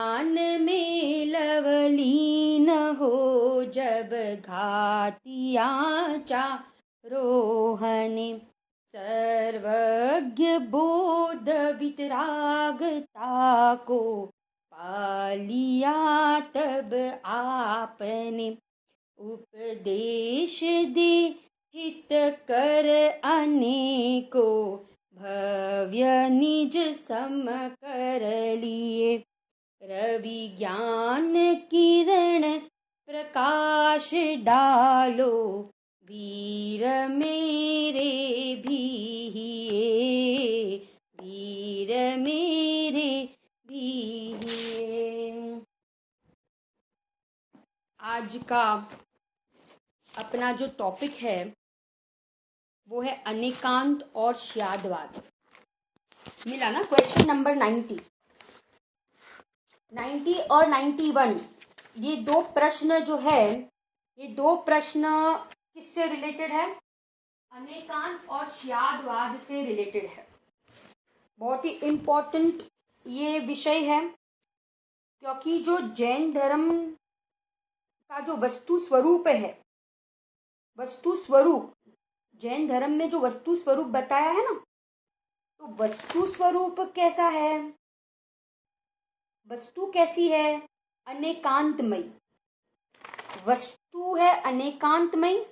ज्ञान में लवलीन हो जब घातिया चारोहने, सर्वज्ञ बोध वितरागता को पालिया तब आपने। उपदेश दे हित कर अनेको, भव्य निज सम कर लिए। रवि ज्ञान किरण प्रकाश डालो, वीर मेरे भीहिए, वीर मेरे भीहिए। आज का अपना जो टॉपिक है वो है अनेकांत और श्यादवाद। मिला ना क्वेश्चन नंबर 90 और 91। ये दो प्रश्न जो है, ये दो प्रश्न किससे रिलेटेड है? अनेकांत और श्यादवाद से रिलेटेड है। बहुत ही इम्पोर्टेंट ये विषय है, क्योंकि जो जैन धर्म का जो वस्तु स्वरूप है, वस्तु स्वरूप जैन धर्म में जो वस्तु स्वरूप बताया है ना, तो वस्तु स्वरूप कैसा है? वस्तु कैसी है? अनेकांतमयी। वस्तु है अनेकांतमयी,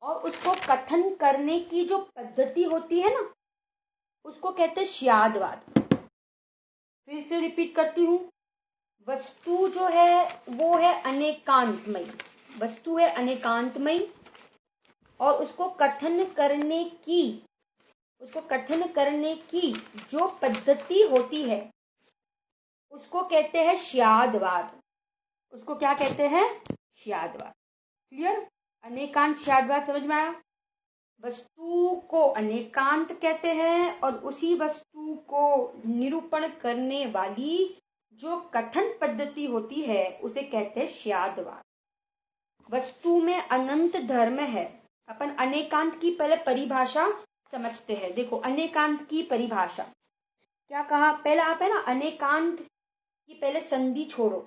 और उसको कथन करने की जो पद्धति होती है ना, उसको कहते हैं श्यादवाद। फिर से रिपीट करती हूँ, वस्तु जो है वो है अनेकांतमयी, वस्तु है अनेकांतमयी, और उसको कथन करने की जो पद्धति होती है उसको कहते हैं श्यादवाद। उसको क्या कहते हैं? श्यादवाद। क्लियर? अनेकांत श्यादवाद समझ में आया? वस्तु को अनेकांत कहते हैं, और उसी वस्तु को निरूपण करने वाली जो कथन पद्धति होती है उसे कहते हैं श्यादवाद। वस्तु में अनंत धर्म है। अपन अनेकांत की पहले परिभाषा समझते हैं। देखो, अनेकांत की परिभाषा क्या कहा? पहले आप है ना अनेकांत की पहले संधि छोड़ो,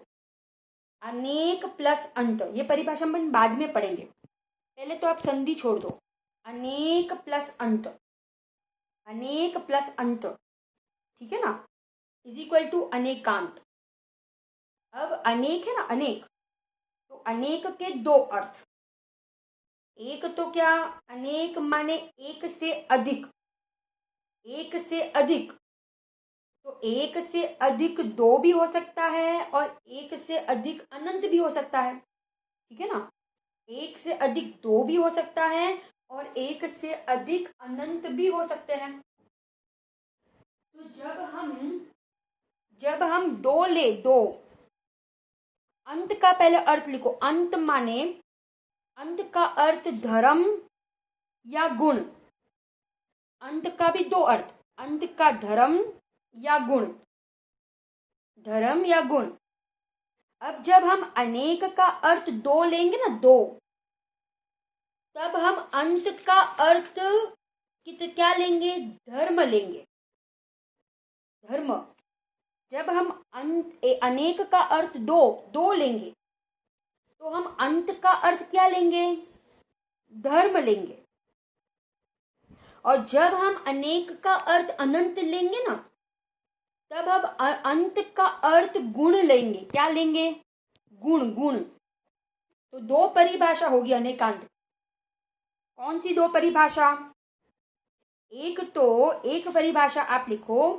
अनेक प्लस अंत, ये परिभाषा हम बाद में पढ़ेंगे। पहले तो आप संधि छोड़ दो, अनेक प्लस अंत, अनेक प्लस अंत, ठीक है ना, इज इक्वल टू अनेकांत। अब अनेक है ना, अनेक, तो अनेक के दो अर्थ। एक तो क्या? अनेक माने एक से अधिक, एक से अधिक, तो एक से अधिक दो भी हो सकता है और एक से अधिक अनंत भी हो सकता है, ठीक है ना। एक से अधिक दो भी हो सकता है और एक से अधिक अनंत भी हो सकते हैं। तो जब हम दो ले, दो, अंत का पहले अर्थ लिखो। अंत माने, अंत का अर्थ धर्म या गुण। अंत का भी दो अर्थ, अंत का धर्म या गुण, धर्म या गुण। अब जब हम अनेक का अर्थ दो लेंगे ना, दो, तब हम अंत का अर्थ क्या लेंगे? धर्म लेंगे, धर्म। जब हम अनेक का अर्थ दो लेंगे, तो हम अंत का अर्थ क्या लेंगे? धर्म लेंगे। और जब हम अनेक का अर्थ अनंत लेंगे ना, तब हम अंत का अर्थ गुण लेंगे। क्या लेंगे? गुण, गुण। तो दो परिभाषा होगी अनेकांत। कौन सी दो परिभाषा? एक परिभाषा आप लिखो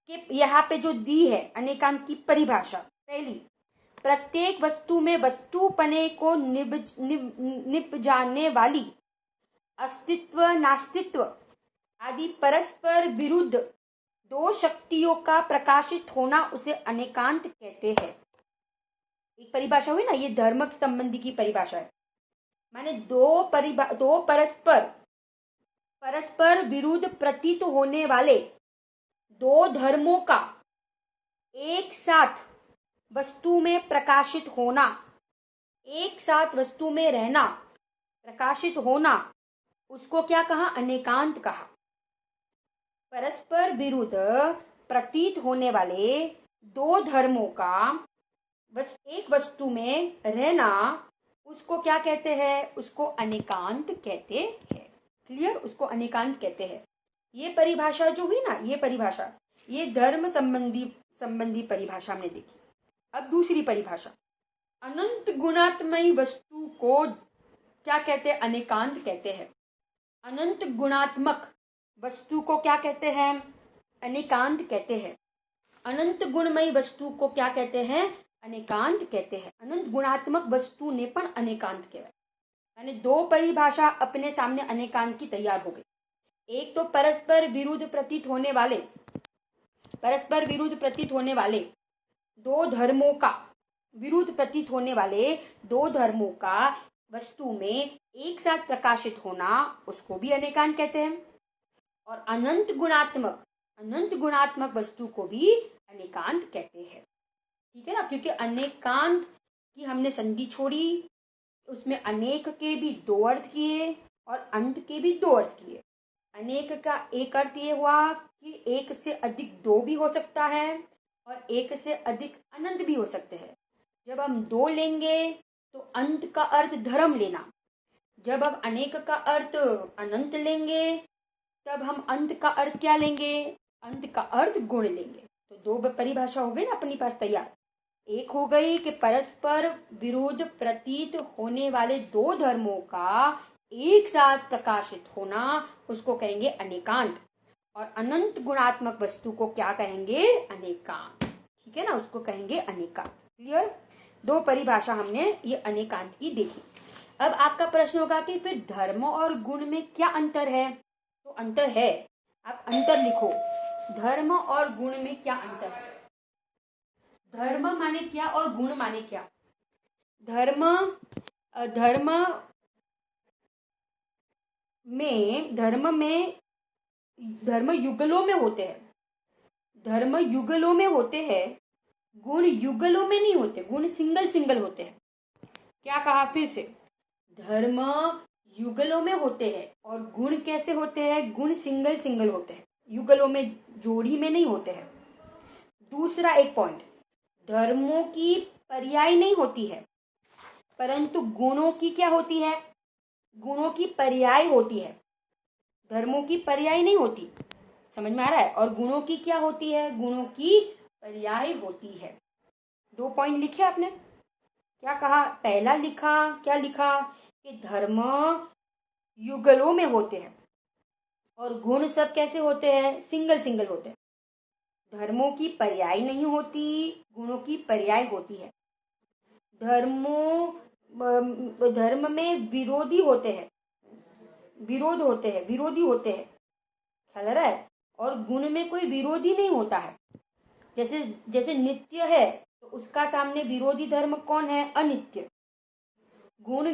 कि यहाँ पे जो दी है अनेकांत की परिभाषा, पहली, प्रत्येक वस्तु में वस्तुपने को निपजाने वाली अस्तित्व, नास्तित्व आदि परस्पर विरुद्ध दो शक्तियों का प्रकाशित होना उसे अनेकांत कहते हैं। एक परिभाषा हुई ना, ये धर्म संबंधी की परिभाषा है। माने दो परस्पर विरुद्ध प्रतीत होने वाले दो धर्मों का एक साथ वस्तु में प्रकाशित होना, एक साथ वस्तु में रहना, प्रकाशित होना, उसको क्या कहा? अनेकांत कहा। परस्पर विरुद्ध प्रतीत होने वाले दो धर्मों का बस एक वस्तु में रहना, उसको क्या कहते हैं? उसको अनेकांत कहते हैं। क्लियर? उसको अनेकांत कहते हैं। ये परिभाषा जो हुई ना, ये परिभाषा, ये धर्म संबंधी परिभाषा हमने देखी। अब दूसरी परिभाषा, अनंत गुणात्मयी वस्तु को क्या कहते हैं? अनेकांत कहते हैं। अनंत गुणात्मक वस्तु को क्या कहते हैं? अनेकांत कहते हैं। अनंत गुणमयी वस्तु को क्या कहते हैं? अनेकांत कहते हैं। अनंत गुणात्मक वस्तु ने पण अनेकांत कहवाय। यानी दो परिभाषा अपने सामने अनेकांत की तैयार हो गई। एक तो परस्पर विरुद्ध प्रतीत होने वाले दो धर्मों का, विरुद्ध प्रतीत होने वाले दो धर्मों का वस्तु में एक साथ प्रकाशित होना, उसको भी अनेकांत कहते हैं। और अनंत गुणात्मक वस्तु को भी अनेकांत कहते हैं। ठीक है ना? क्योंकि अनेकांत की हमने संधि छोड़ी, उसमें अनेक के भी दो अर्थ किए और अंत के भी दो अर्थ किए। अनेक का एक अर्थ ये हुआ कि एक से अधिक दो भी हो सकता है और एक से अधिक अनंत भी हो सकते हैं। जब हम दो लेंगे तो अंत का अर्थ धर्म लेना, जब हम अनेक का अर्थ अनंत लेंगे तब हम अंत का अर्थ क्या लेंगे? अंत का अर्थ गुण लेंगे। तो दो परिभाषा हो गई ना अपनी पास तैयार। एक हो गई कि परस्पर विरुद्ध प्रतीत होने वाले दो धर्मों का एक साथ प्रकाशित होना, उसको कहेंगे अनेकांत। और अनंत गुणात्मक वस्तु को क्या कहेंगे? अनेकांत। ठीक है ना? उसको कहेंगे अनेकांत। क्लियर? दो परिभाषा हमने ये अनेकांत की देखी। अब आपका प्रश्न होगा कि फिर धर्म और गुण में क्या अंतर है? तो अंतर है, आप अंतर लिखो, धर्म और गुण में क्या अंतर है? धर्म माने क्या और गुण माने क्या? धर्म युगलों में होते हैं। धर्म युगलों में होते हैं, गुण युगलों में नहीं होते। गुण सिंगल होते हैं। क्या कहा फिर से? धर्म युगलों में होते हैं और गुण कैसे होते हैं? गुण सिंगल होते हैं, युगलों में, जोड़ी में नहीं होते हैं। दूसरा एक पॉइंट, धर्मों की पर्याय नहीं होती है, परंतु गुणों की क्या होती है? गुणों की पर्याय होती है। धर्मों की पर्याय नहीं होती। समझ में आ रहा है? और गुणों की क्या होती है? गुणों की पर्याय होती है। दो पॉइंट लिखे आपने। क्या कहा? पहला लिखा, क्या लिखा? कि धर्म युगलों में होते हैं और गुण सब कैसे होते हैं? सिंगल होते हैं। धर्मों की पर्याय नहीं होती, गुणों की पर्याय होती है। धर्म में विरोधी होते हैं, विरोधी होते हैं। ख्याल आ रहा है? और गुण में कोई विरोधी नहीं होता है। जैसे नित्य है तो उसका सामने विरोधी धर्म कौन है? अनित्य। गुण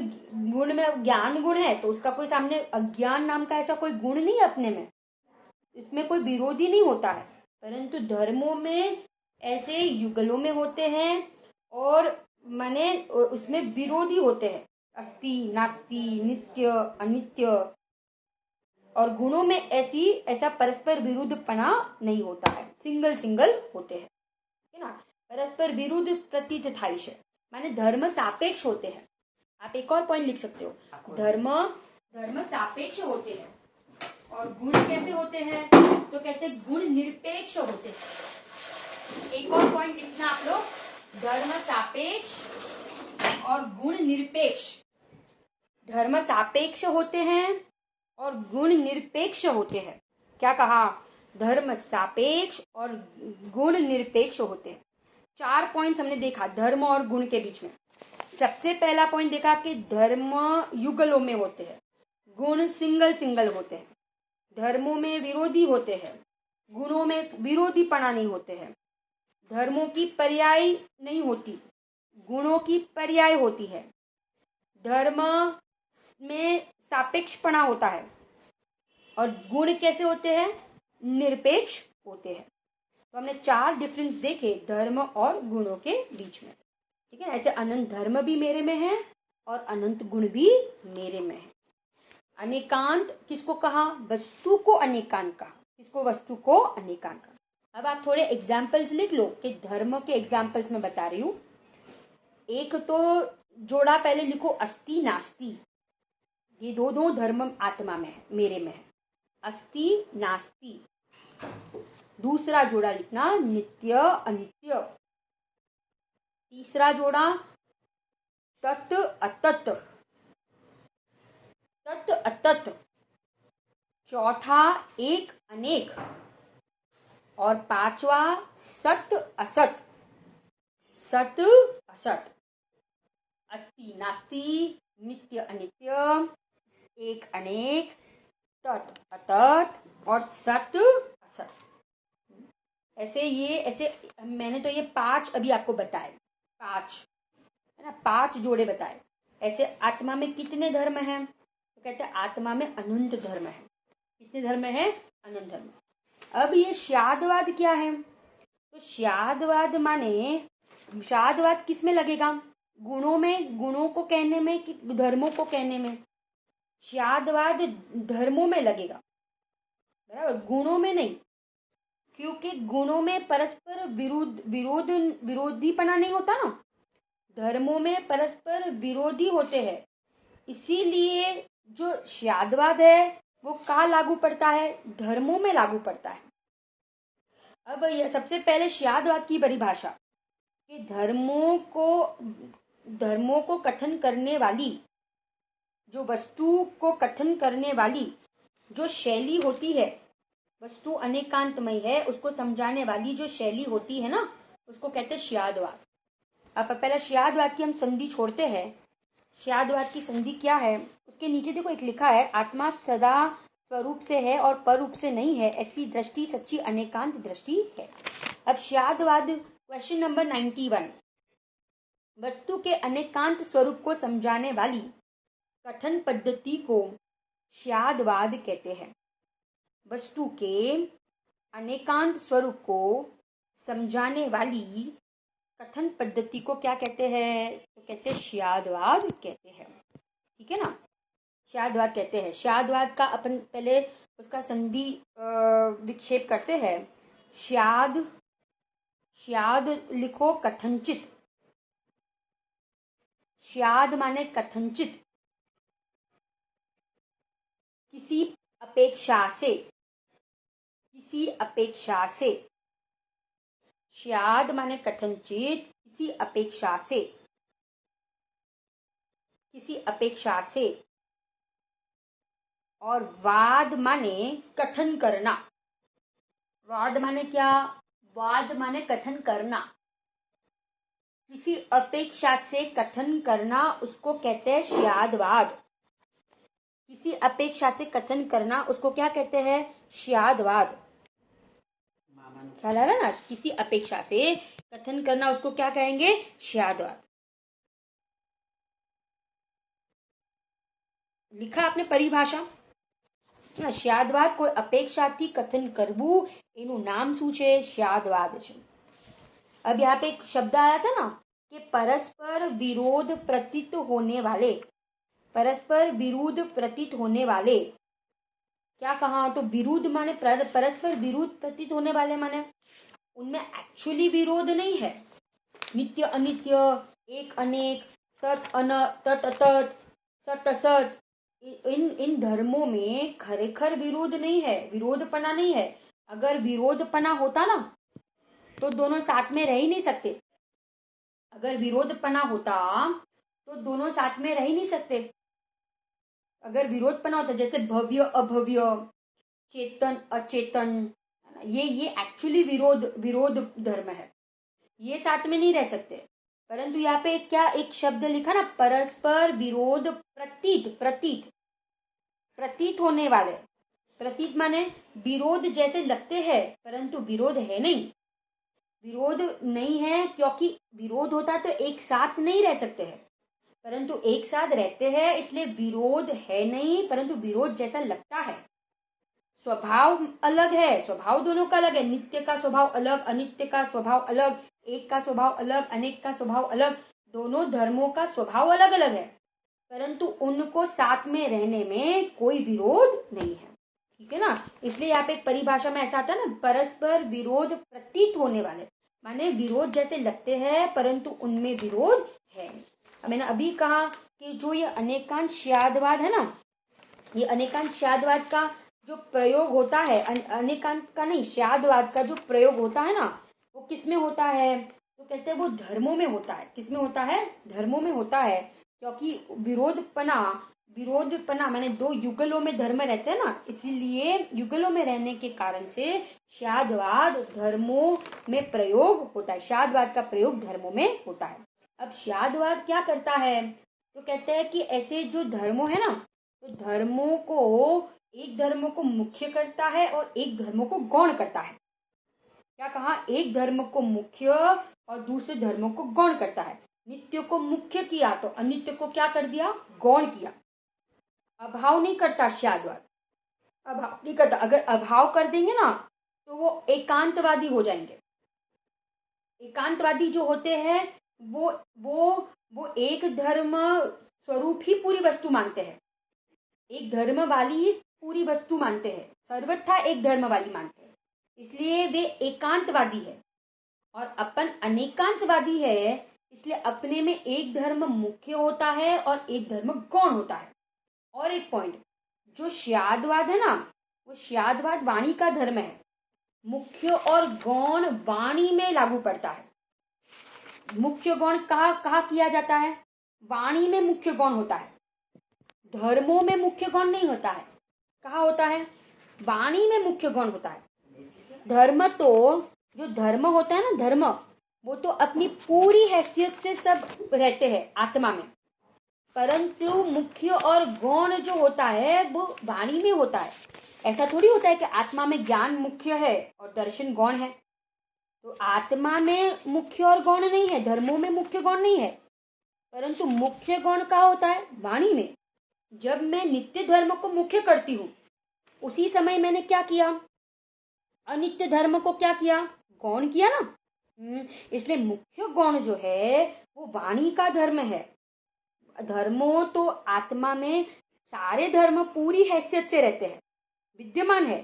में ज्ञान गुण है तो उसका कोई सामने अज्ञान नाम का ऐसा कोई गुण नहीं है अपने में, इसमें कोई विरोधी नहीं होता है। परंतु धर्मों में ऐसे युगलों में होते हैं और माने उसमें विरोधी होते हैं, अस्ति नास्ति, नित्य अनित्य। और गुणों में ऐसा परस्पर विरुद्धपना नहीं होता है, सिंगल होते हैं। है ना? परस्पर विरुद्ध प्रतीत थाई है, माने धर्म सापेक्ष होते हैं। आप एक और पॉइंट लिख सकते हो, धर्म सापेक्ष होते हैं। और गुण कैसे होते हैं? तो कहते हैं गुण निरपेक्ष होते हैं। एक और पॉइंट लिखना आप लोग, धर्म सापेक्ष और गुण निरपेक्ष। धर्म सापेक्ष होते हैं और गुण निरपेक्ष होते हैं। क्या कहा? धर्म सापेक्ष और गुण निरपेक्ष होते हैं। 4 पॉइंट्स हमने देखा धर्म और गुण के बीच में। सबसे पहला पॉइंट देखा कि धर्म युगलों में होते हैं, गुण सिंगल होते हैं। धर्मों में विरोधी होते हैं, गुणों में विरोधीपना नहीं होते हैं। धर्मों की पर्याय नहीं होती, गुणों की पर्याय होती है। धर्म में सापेक्षपना होता है और गुण कैसे होते हैं? निरपेक्ष होते हैं। तो हमने 4 डिफरेंस देखे धर्म और गुणों के बीच में। ठीक है? ऐसे अनंत धर्म भी मेरे में है और अनंत गुण भी मेरे में है। अनेकांत किसको कहा? वस्तु को अनेकांत कहा। किसको? वस्तु को अनेकांत कहा। अब आप थोड़े एग्जाम्पल्स लिख लो कि धर्म के एग्जाम्पल्स मैं बता रही हूं। एक तो जोड़ा पहले लिखो अस्ति नास्ति, ये दो धर्म आत्मा में है, मेरे में है, अस्ति नास्ति। दूसरा जोड़ा लिखना नित्य अनित्य। तीसरा जोड़ा तत् अतत्, तत् अतत्। चौथा एक अनेक, और पांचवा सत असत, सत असत। अस्ति नास्ति, नित्य अनित्य, एक अनेक, तत् अतत् और सत असत। ऐसे मैंने तो ये 5 अभी आपको बताए, 5 है ना, 5 जोड़े बताए। ऐसे आत्मा में कितने धर्म हैं? तो कहते हैं आत्मा में अनंत धर्म है। कितने धर्म है? अनंत धर्म। अब ये श्यादवाद क्या है? तो श्यादवाद माने, श्यादवाद किस में लगेगा? गुणों में, गुणों को कहने में कि धर्मों को कहने में? श्यादवाद धर्मों में लगेगा, बराबर, गुणों में नहीं, क्योंकि गुणों में परस्पर विरोधीपना नहीं होता ना, धर्मों में परस्पर विरोधी होते हैं। इसीलिए जो श्यादवाद है वो कहाँ लागू पड़ता है? धर्मों में लागू पड़ता है। अब सबसे पहले श्यादवाद की परिभाषा कि धर्मों को कथन करने वाली, जो वस्तु को कथन करने वाली जो शैली होती है, वस्तु अनेकांतमय है उसको समझाने वाली जो शैली होती है ना, उसको कहते हैं श्यादवाद। अब पहले श्यादवाद की हम संधि छोड़ते हैं। श्यादवाद की संधि क्या है? उसके नीचे देखो एक लिखा है, आत्मा सदा स्वरूप से है और पर रूप से नहीं है, ऐसी दृष्टि सच्ची अनेकांत दृष्टि है। अब श्यादवाद, क्वेश्चन नंबर 91, वस्तु के अनेकांत स्वरूप को समझाने वाली कथन पद्धति को श्यादवाद कहते हैं। वस्तु के अनेकांत स्वरूप को समझाने वाली कथन पद्धति को क्या कहते हैं? तो कहते हैं श्यादवाद कहते हैं। ठीक है ना, श्यादवाद कहते हैं। श्यादवाद का अपन पहले उसका संधि विक्षेप करते हैं। श्याद लिखो कथनचित, श्याद माने कथनचित, किसी अपेक्षा से, किसी अपेक्षा से। श्याद माने कथनचित, किसी अपेक्षा से, किसी अपेक्षा से। और वाद माने कथन करना। वाद माने क्या? वाद माने कथन करना। किसी अपेक्षा से कथन करना उसको कहते हैं श्यादवाद। किसी अपेक्षा से कथन करना उसको क्या कहते हैं? श्यादवाद। ख्याल आ रहा है ना? किसी अपेक्षा से कथन करना उसको क्या कहेंगे? श्यादवाद। लिखा आपने परिभाषा? શ્યાદવાદ કોઈ અપેક્ષાથી કથન કરવું એનું નામ શું છે? શ્યાદવાદ છે। अब यहाँ पे एक शब्द आया था ना कि परस्पर विरोध प्रतीत होने वाले, परस्पर विरुद्ध प्रतीत होने वाले, क्या कहा? तो विरुद्ध माने परस्पर विरुद्ध प्रतीत होने वाले माने उनमें एक्चुअली विरोध नहीं है। नित्य अनित्य, एक अनेक, तत् अतत्, सत असत, इन धर्मों में खरेखर विरोध नहीं है, विरोधपना नहीं है। अगर विरोधपना होता ना तो दोनों साथ में रह ही नहीं सकते। अगर विरोधपना होता तो दोनों साथ में रह ही नहीं सकते। अगर विरोधपना होता, जैसे भव्य अभव्य, चेतन अचेतन, ये एक्चुअली विरोध धर्म है, ये साथ में नहीं रह सकते। परंतु यहाँ पे क्या एक शब्द लिखा ना, परस्पर विरोध प्रतीत होने वाले। प्रतीत माने विरोध जैसे लगते हैं परंतु विरोध है नहीं। विरोध नहीं है क्योंकि विरोध होता तो एक साथ नहीं रह सकते हैं, परंतु एक साथ रहते हैं, इसलिए विरोध है नहीं परंतु विरोध जैसा लगता है। स्वभाव अलग है, स्वभाव दोनों का अलग है। नित्य का स्वभाव अलग, अनित्य का स्वभाव अलग, एक का स्वभाव अलग, अनेक का स्वभाव अलग। दोनों धर्मों का स्वभाव अलग अलग है, परंतु उनको साथ में रहने में कोई विरोध नहीं है। ठीक है ना। इसलिए यहाँ पे एक परिभाषा में ऐसा आता है ना, परस्पर विरोध प्रतीत होने वाले, माने विरोध जैसे लगते हैं परंतु उनमें विरोध है। मैंने अभी कहा कि जो ये अनेकांशवाद है ना, ये अनेकांशवाद का जो प्रयोग होता है, अनेकांत का नहीं, शादवाद का जो प्रयोग होता है ना, वो किस में होता है? तो कहते हैं वो धर्मों में होता है। किस में होता है? धर्मों में होता है। क्योंकि विरोधपना माने दो युगलों में धर्म रहते हैं ना, इसीलिए युगलों में रहने के कारण से शादवाद धर्मों में प्रयोग होता है। शादवाद का प्रयोग धर्मों में होता है। अब शादवाद क्या करता है? तो कहते हैं कि ऐसे जो धर्मों है ना, तो धर्मों को, एक धर्म को मुख्य करता है और एक धर्म को गौण करता है। क्या कहा? एक धर्म को मुख्य और दूसरे धर्मों को गौण करता है। नित्य को मुख्य किया तो अनित्य को क्या कर दिया? गौण किया। अभाव नहीं करता शादवाद, अभाव नहीं करता। अगर अभाव कर देंगे ना तो वो एकांतवादी हो जाएंगे। एकांतवादी जो होते हैं वो एक धर्म स्वरूप ही पूरी वस्तु मानते हैं। एक धर्म वाली ही पूरी वस्तु मानते हैं, सर्वथा एक धर्म वाली मानते हैं, इसलिए वे एकांतवादी है। और अपन अनेकांतवादी है, इसलिए अपने में एक धर्म मुख्य होता है और एक धर्म गौण होता है। और एक पॉइंट, जो श्यादवाद है ना, वो श्यादवाद वाणी का धर्म है। मुख्य और गौण वाणी में लागू पड़ता है। मुख्य गौण कहाँ किया जाता है? वाणी में मुख्य गौण होता है। धर्मों में मुख्य गौण नहीं होता है। कहाँ होता है? वाणी में मुख्य गौण होता है। धर्म तो, जो धर्म होता है ना, धर्म वो तो अपनी पूरी हैसियत से सब रहते हैं आत्मा में, परंतु मुख्य और गौण जो होता है वो वाणी में होता है। ऐसा थोड़ी होता है कि आत्मा में ज्ञान मुख्य है और दर्शन गौण है। तो आत्मा में मुख्य और गौण नहीं है, धर्मों में मुख्य गौण नहीं है, परंतु मुख्य गौण कहाँ होता है? वाणी में। जब मैं नित्य धर्म को मुख्य करती हूँ, उसी समय मैंने क्या किया? अनित्य धर्म को क्या किया? गौण किया ना। इसलिए मुख्य गौण जो है वो वाणी का धर्म है। धर्मों तो आत्मा में सारे धर्म पूरी हैसियत से रहते हैं, विद्यमान है,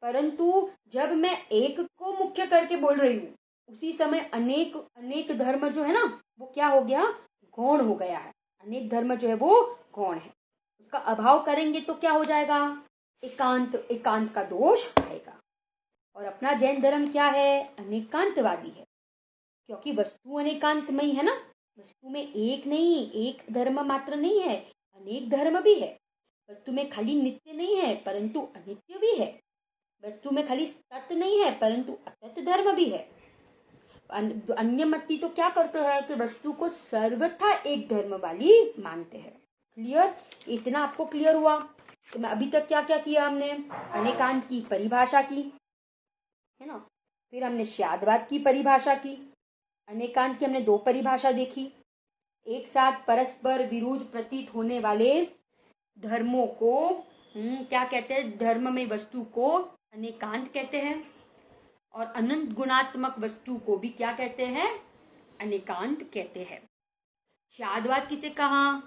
परंतु जब मैं एक को मुख्य करके बोल रही हूँ, उसी समय अनेक अनेक धर्म जो है ना, वो क्या हो गया? गौण हो गया है। अनेक धर्म जो है वो गौण है। उसका अभाव करेंगे तो क्या हो जाएगा? एकांत का दोष आएगा। और अपना जैन धर्म क्या है? अनेकांतवादी है, क्योंकि वस्तु अनेकांतमयी है ना। वस्तु में एक नहीं, एक धर्म मात्र नहीं है, अनेक धर्म भी है। वस्तु में खाली नित्य नहीं है परंतु अनित्य भी है। वस्तु में खाली तत् नहीं है परंतु अतत् धर्म भी है। अन्य मती तो क्या करते हैं कि वस्तु को सर्वथा एक धर्म वाली मानते हैं। क्लियर? इतना आपको क्लियर हुआ? तो मैं अभी तक क्या क्या किया हमने? अनेकांत की परिभाषा की है ना, फिर हमने शादवाद की परिभाषा की। अनेकांत की हमने दो परिभाषा देखी। एक साथ परस्पर विरुद्ध प्रतीत होने वाले धर्मों को क्या कहते हैं? धर्म में वस्तु को अनेकांत कहते हैं, और अनंत गुणात्मक वस्तु को भी क्या कहते हैं? अनेकांत कहते हैं। शादवाद किसे कहा?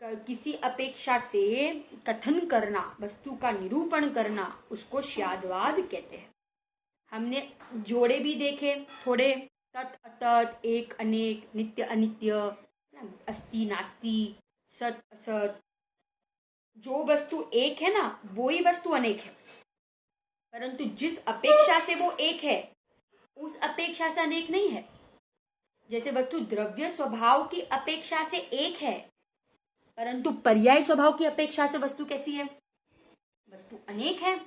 किसी अपेक्षा से कथन करना, वस्तु का निरूपण करना, उसको शादवाद कहते हैं। हमने जोड़े भी देखे थोड़े, तत् अतत्, एक अनेक, नित्य अनित्य, अस्ति नास्ति, सत असत। जो वस्तु एक है ना, वो ही वस्तु अनेक है, परंतु जिस अपेक्षा से वो एक है उस अपेक्षा से अनेक नहीं है। जैसे वस्तु द्रव्य स्वभाव की अपेक्षा से एक है, परंतु पर्याय स्वभाव की अपेक्षा से वस्तु कैसी है? वस्तु अनेक है।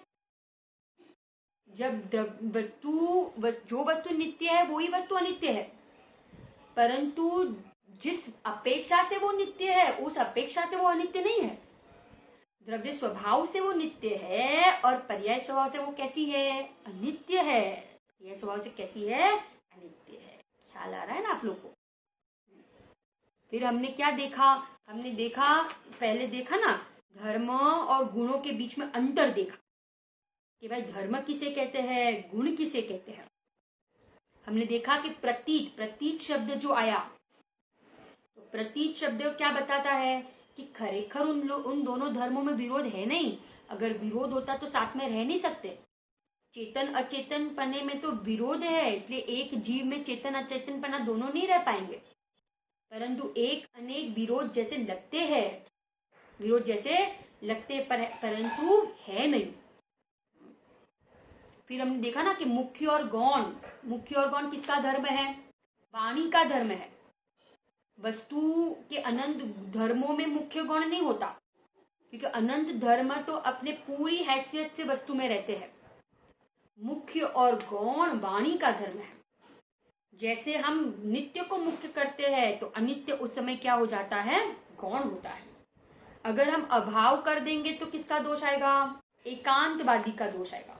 जब जो वस्तु नित्य है वो ही वस्तु अनित्य है, परंतु जिस अपेक्षा से वो नित्य है उस अपेक्षा से वो अनित्य नहीं है। द्रव्य स्वभाव से वो नित्य है और पर्याय स्वभाव से वो कैसी है? अनित्य है। पर्याय स्वभाव से कैसी है? अनित्य है। ख्याल आ रहा है ना आप लोग को? फिर हमने क्या देखा? हमने देखा, पहले देखा ना, धर्म और गुणों के बीच में अंतर देखा कि भाई धर्म किसे कहते हैं, गुण किसे कहते हैं। हमने देखा कि प्रतीत शब्द जो आया, तो प्रतीत शब्द क्या बताता है कि खरेखर उन दोनों धर्मों में विरोध है नहीं, अगर विरोध होता तो साथ में रह नहीं सकते। चेतन अचेतन पने में तो विरोध है, इसलिए एक जीव में चेतन अचेतन पना दोनों नहीं रह पाएंगे। परंतु एक अनेक विरोध जैसे लगते हैं, विरोध जैसे लगते परंतु है नहीं। फिर हमने देखा ना कि मुख्य और गौण किसका धर्म है? वाणी का धर्म है। वस्तु के अनंत धर्मों में मुख्य गौण नहीं होता, क्योंकि अनंत धर्म तो अपने पूरी हैसियत से वस्तु में रहते हैं। मुख्य और गौण वाणी का धर्म है। जैसे हम नित्य को मुख्य करते हैं तो अनित्य उस समय क्या हो जाता है? गौण होता है। अगर हम अभाव कर देंगे तो किसका दोष आएगा? एकांतवादी का दोष आएगा।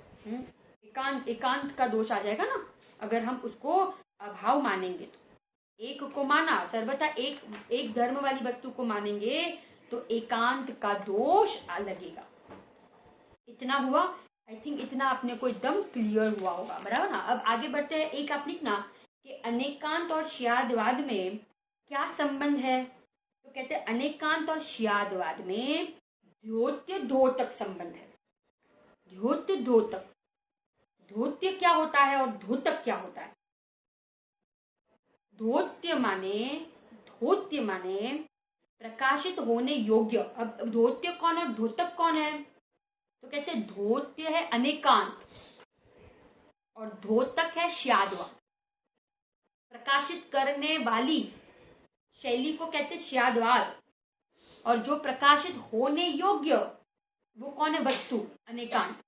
एकांत का दोष आ जाएगा ना, अगर हम उसको अभाव मानेंगे तो। एक को माना, सर्वथा एक धर्म वाली वस्तु को मानेंगे तो एकांत का दोष लगेगा। इतना हुआ? आई थिंक इतना अपने को एकदम क्लियर हुआ होगा, बराबर ना। अब आगे बढ़ते हैं। एक आप लिखना कि अनेकांत और श्यादवाद में क्या संबंध है। तो कहते हैं अनेकांत और श्यादवाद में द्योत्य द्योतक संबंध है। द्योत्य द्योतक, द्योत्य क्या होता है और द्योतक क्या होता है? द्योत्य माने प्रकाशित होने योग्य। अब द्योत्य कौन और द्योतक कौन है? तो कहते हैं द्योत्य है अनेकांत और द्योतक है श्यादवाद। प्रकाशित करने वाली शैली को कहते हैं श्यादवाद, और जो प्रकाशित होने योग्य वो कौन है? वस्तु, अनेकांत।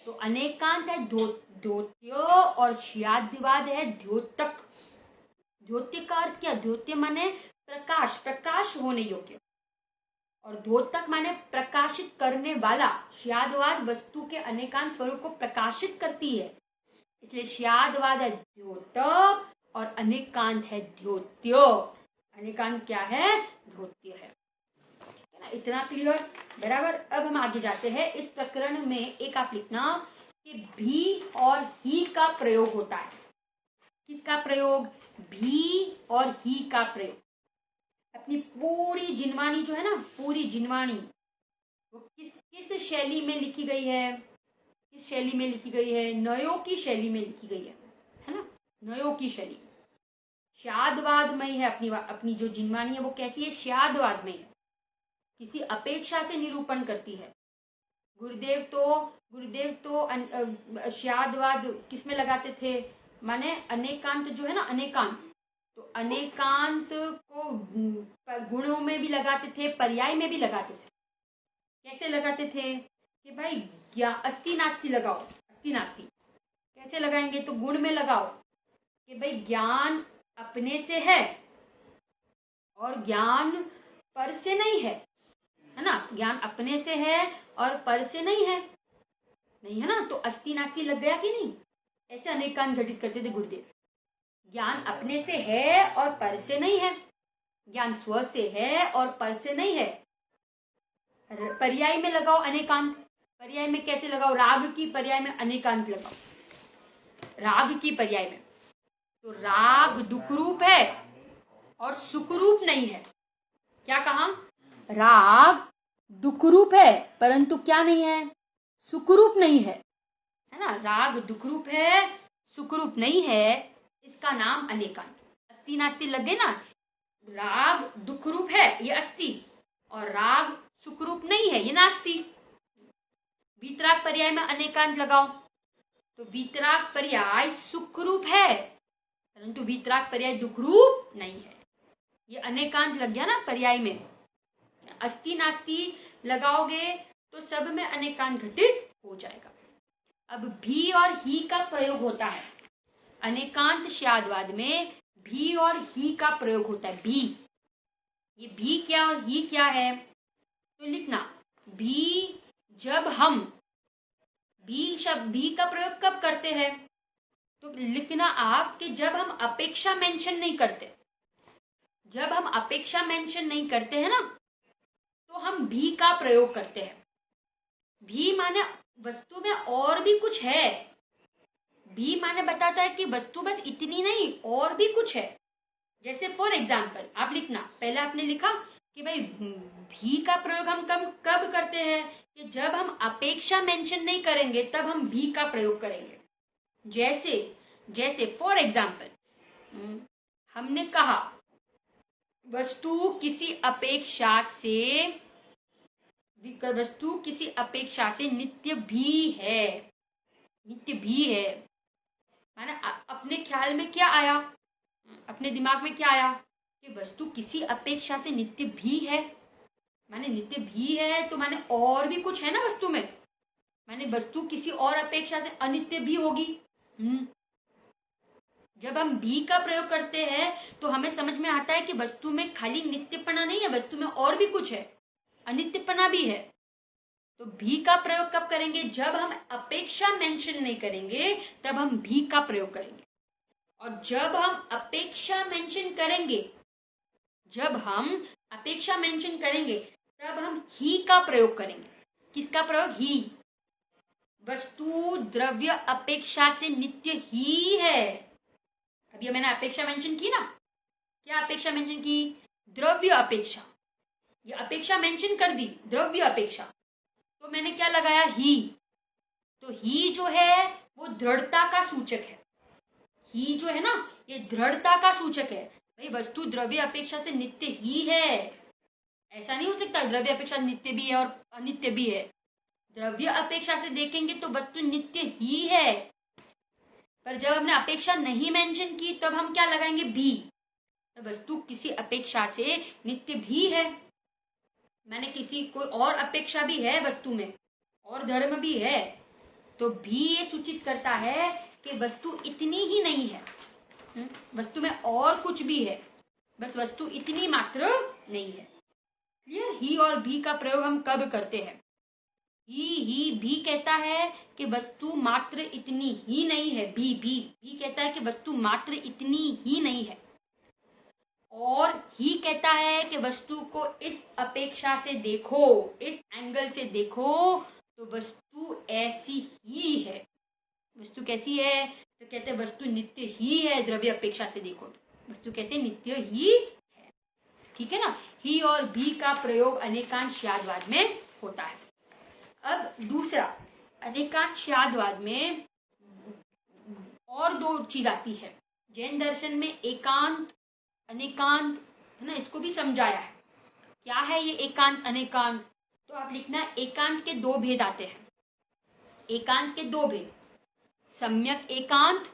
तो अनेकांत है द्योत्य और श्यादवाद है द्योतक। द्योत्य का अर्थ क्या? द्योत्य माने प्रकाश होने योग्य, और द्योतक माने प्रकाशित करने वाला। श्यादवाद वस्तु के अनेकांत स्वरूप को प्रकाशित करती है, इसलिए श्यादवाद है द्योतक और अनेकांत है द्योत्य। अनेकांत क्या है? द्योत्य है ना। इतना क्लियर, बराबर। अब हम आगे जाते हैं। इस प्रकरण में एक आप लिखना कि भी और ही का प्रयोग होता है। किसका प्रयोग? भी और ही का प्रयोग। अपनी पूरी जिनवाणी जो है ना, पूरी जिनवाणी वो किस शैली में लिखी गई है? किस शैली में लिखी गई है? नयों की शैली में लिखी गई है ना। नयों की शैली श्यादवादमयी है। अपनी जो जिनवाणी है वो कैसी है? श्यादवादमयी है। किसी अपेक्षा से निरूपण करती है। गुरुदेव तो श्यादवाद किसमें लगाते थे? माने अनेकांत जो है ना, अनेकांत, तो अनेकांत को गुणों में भी लगाते थे, पर्याय में भी लगाते थे। कैसे लगाते थे कि भाई अस्ति नास्ति लगाओ। अस्ति नास्ति कैसे लगाएंगे? तो गुण में लगाओ कि भाई ज्ञान अपने से है और ज्ञान पर से नहीं है ना। ज्ञान अपने से है और पर से नहीं है ना। तो अस्ति नास्ति लग गया कि नहीं? ऐसे अनेकांत घटित करते थे गुरुदेव। ज्ञान अपने से है और पर से नहीं है, ज्ञान स्व से है और पर से नहीं है। पर्याय में लगाओ अनेकांत। पर्याय में कैसे लगाओ? राग की पर्याय में अनेकांत लगाओ। राग की पर्याय में तो राग दुख रूप है और सुख रूप नहीं है। क्या कहा? राग दुख रूप है परंतु क्या नहीं है? सुख रूप नहीं है ना। राग दुख रूप है, सुख रूप नहीं है, इसका नाम अनेकांत। अस्ति नास्ति लगे ना। राग दुख रूप है, ये अस्ति, और राग सुख रूप नहीं है, ये नास्ति। वीतराग पर्याय में अनेकांत लगाओ तो वीतराग पर्याय सुख रूप है परंतु वीतराग पर्याय दुख रूप नहीं है। ये अनेकांत लग गया ना पर्याय में। अस्ति नास्ति लगाओगे तो सब में अनेकांत घटित हो जाएगा। अब भी और ही का प्रयोग होता है। अनेकांत श्यादवाद में भी और ही का प्रयोग होता है। भी, ये भी क्या और ही क्या है? तो लिखना भी, जब हम भी का प्रयोग कब करते हैं? तो लिखना आप कि जब हम अपेक्षा मेंशन नहीं करते। जब हम अपेक्षा मेंशन नहीं करते हैं ना तो हम भी का प्रयोग करते हैं। भी माने वस्तु में और भी कुछ है। भी माने बताता है कि वस्तु बस इतनी नहीं, और भी कुछ है। जैसे फॉर एग्जाम्पल आप लिखना, पहले आपने लिखा कि भाई भी का प्रयोग हम कब करते हैं कि जब हम अपेक्षा मेंशन नहीं करेंगे तब हम भी का प्रयोग करेंगे। जैसे जैसे फॉर एग्जाम्पल हमने कहा वस्तु किसी अपेक्षा से नित्य भी है। नित्य भी है माने अपने ख्याल में क्या आया, अपने दिमाग में क्या आया कि वस्तु किसी अपेक्षा से नित्य भी है। माने नित्य भी है तो माने और भी कुछ है ना वस्तु में, माने वस्तु किसी और अपेक्षा से अनित्य भी होगी। जब हम भी का प्रयोग करते हैं तो हमें समझ में आता है कि वस्तु में खाली नित्यपना नहीं है, वस्तु में और भी कुछ है, अनित्यपना भी है। तो भी का प्रयोग कब करेंगे, जब हम अपेक्षा मेंशन नहीं करेंगे तब हम भी का प्रयोग करेंगे। और जब हम अपेक्षा मेंशन करेंगे तब हम ही का प्रयोग करेंगे। किसका प्रयोग, ही। वस्तु द्रव्य अपेक्षा से नित्य ही है। अभी मैंने अपेक्षा मेंशन की ना, क्या अपेक्षा मेंशन की, द्रव्य अपेक्षा। ये अपेक्षा मेंशन कर दी, द्रव्य अपेक्षा, तो मैंने क्या लगाया, ही। तो ही जो है वो दृढ़ता का सूचक है। ही जो है ना ये दृढ़ता का सूचक है। भाई वस्तु द्रव्य अपेक्षा से नित्य ही है, ऐसा नहीं हो सकता द्रव्य अपेक्षा नित्य भी है और अनित्य भी है। द्रव्य अपेक्षा से देखेंगे तो वस्तु नित्य ही है, पर जब हमने अपेक्षा नहीं मेंशन की तब हम क्या लगाएंगे, भी। तो वस्तु किसी अपेक्षा से नित्य भी है, मैंने किसी कोई और अपेक्षा भी है वस्तु में, और धर्म भी है, तो भी ये सूचित करता है कि वस्तु इतनी ही नहीं है, वस्तु में और कुछ भी है, बस वस्तु इतनी मात्र नहीं है। क्लियर। ही और भी का प्रयोग हम कब करते हैं, ही भी कहता है कि वस्तु मात्र इतनी ही नहीं है। भी कहता है कि वस्तु मात्र इतनी ही नहीं है, और ही कहता है कि वस्तु को इस अपेक्षा से देखो, इस एंगल से देखो तो वस्तु ऐसी ही है। वस्तु कैसी है, तो कहते हैं वस्तु नित्य ही है। द्रव्य अपेक्षा से देखो तो वस्तु कैसे, नित्य ही है। ठीक है ना। ही और भी का प्रयोग अनेकांशवाद में होता है। अब दूसरा, अनेकांशवाद में और दो चीज आती है। जैन दर्शन में एकांत अनेकांत है ना, इसको भी समझाया है। क्या है ये एकांत अनेकांत, तो आप लिखना एकांत के दो भेद आते हैं। एकांत के दो भेद, सम्यक एकांत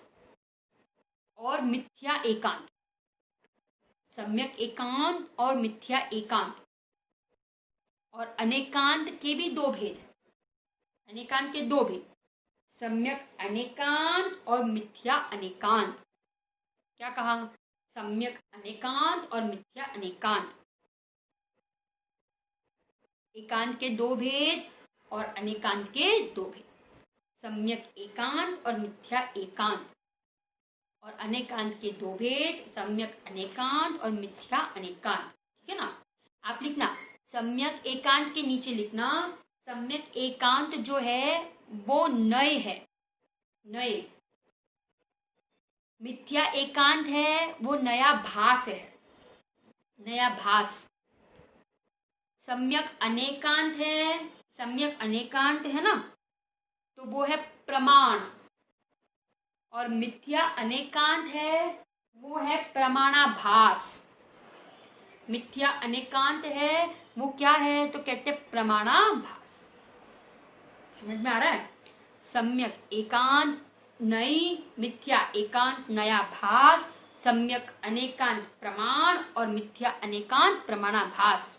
और मिथ्या एकांत। सम्यक एकांत और मिथ्या एकांत। और अनेकांत के भी दो भेद, अनेकांत के दो भेद, सम्यक अनेकांत और मिथ्या अनेकांत। क्या कहा, सम्यक अनेकांत और मिथ्या अनेकांत। एकांत के दो भेद और अनेकांत के दो भेद, सम्यक एकांत और मिथ्या एकांत। और अनेकांत के दो भेद, सम्यक अनेकांत और मिथ्या अनेकांत। ठीक है ना। आप लिखना सम्यक एकांत के नीचे लिखना, सम्यक एकांत जो है वो नय है, नय। मिथ्या एकांत है वो नया भास है, नया भास। सम्यक अनेकांत है, सम्यक अनेकांत है ना, तो वो है प्रमाण। और मिथ्या अनेकांत है वो है प्रमाणाभास। मिथ्या अनेकांत है वो क्या है, तो कहते प्रमाणाभास। समझ में आ रहा है। सम्यक एकांत नई, मिथ्या एकांत नया भास, सम्यक अनेकांत प्रमाण और मिथ्या अनेकांत प्रमाणाभास।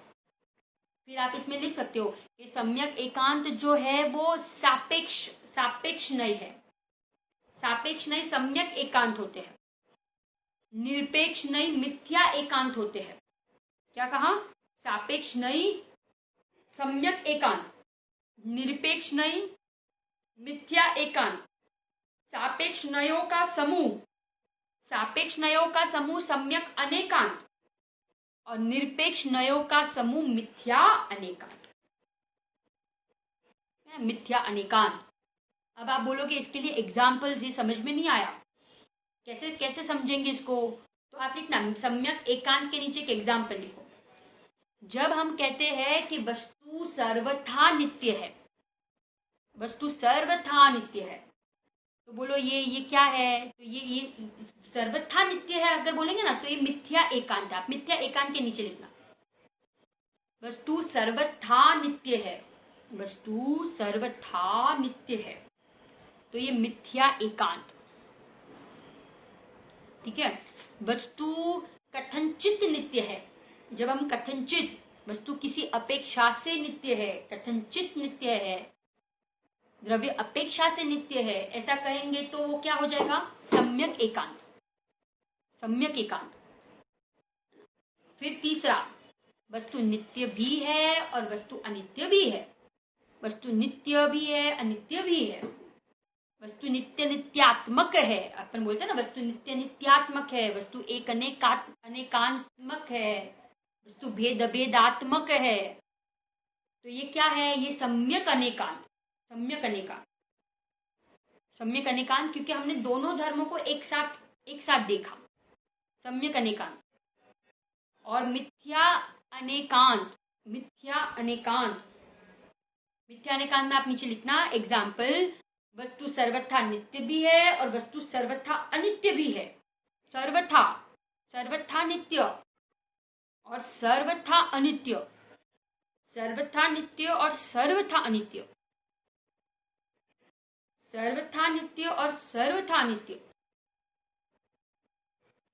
फिर आप इसमें लिख सकते हो कि सम्यक एकांत जो है वो सापेक्ष नई है। सापेक्ष नई सम्यक एकांत होते हैं, निरपेक्ष नई मिथ्या एकांत होते हैं। क्या कहा, सापेक्ष नई सम्यक एकांत, निरपेक्ष नई मिथ्या एकांत। सापेक्ष नयों का समूह, सापेक्ष नयों का समूह सम्यक अनेकांत और निरपेक्ष नयों का समूह मिथ्या अनेकांत। मिथ्या अनेकांत। अब आप बोलोगे इसके लिए एग्जाम्पल्स, ये समझ में नहीं आया, कैसे कैसे समझेंगे इसको, तो आप लिखना सम्यक एकांत के नीचे एक एग्जाम्पल लिखो। जब हम कहते हैं कि वस्तु सर्वथा नित्य है, वस्तु सर्वथा नित्य है, तो बोलो ये क्या है? तो ये सर्वथा नित्य है अगर बोलेंगे ना तो ये मिथ्या एकांत है। आप मिथ्या एकांत के नीचे लिखना, वस्तु सर्वथा नित्य है, वस्तु सर्वथा नित्य है, तो ये मिथ्या एकांत। ठीक है। वस्तु कथनचित नित्य है, जब हम कथनचित, वस्तु किसी अपेक्षा से नित्य है, कथनचित नित्य है, द्रव्य अपेक्षा से नित्य है, ऐसा कहेंगे तो वो क्या हो जाएगा? सम्यक एकांत, सम्यक एकांत। फिर तीसरा, वस्तु नित्य भी है और वस्तु अनित्य भी है, वस्तु नित्य भी है अनित्य भी है, वस्तु नित्य नित्यात्मक है, अपन बोलते हैं ना वस्तु नित्य नित्यात्मक है, वस्तु एक अनेकात्मक है, वस्तु भेद भेदात्मक है, तो ये क्या है? ये सम्यक अनेकांत, सम्यक अनेकांत, सम्यक अनेकांत, क्योंकि हमने दोनों धर्मों को एक साथ देखा, सम्यक अनेकांत। और मिथ्या अनेकांत, मिथ्या अनेकांत, मिथ्या अनेकांत में आप नीचे लिखना एग्जाम्पल, वस्तु सर्वथा नित्य भी है और वस्तु सर्वथा अनित्य भी है। सर्वथा, सर्वथा नित्य और सर्वथा अनित्य, सर्वथा नित्य और सर्वथा अनित्य, सर्वथा नित्य और सर्वथा अनित्य,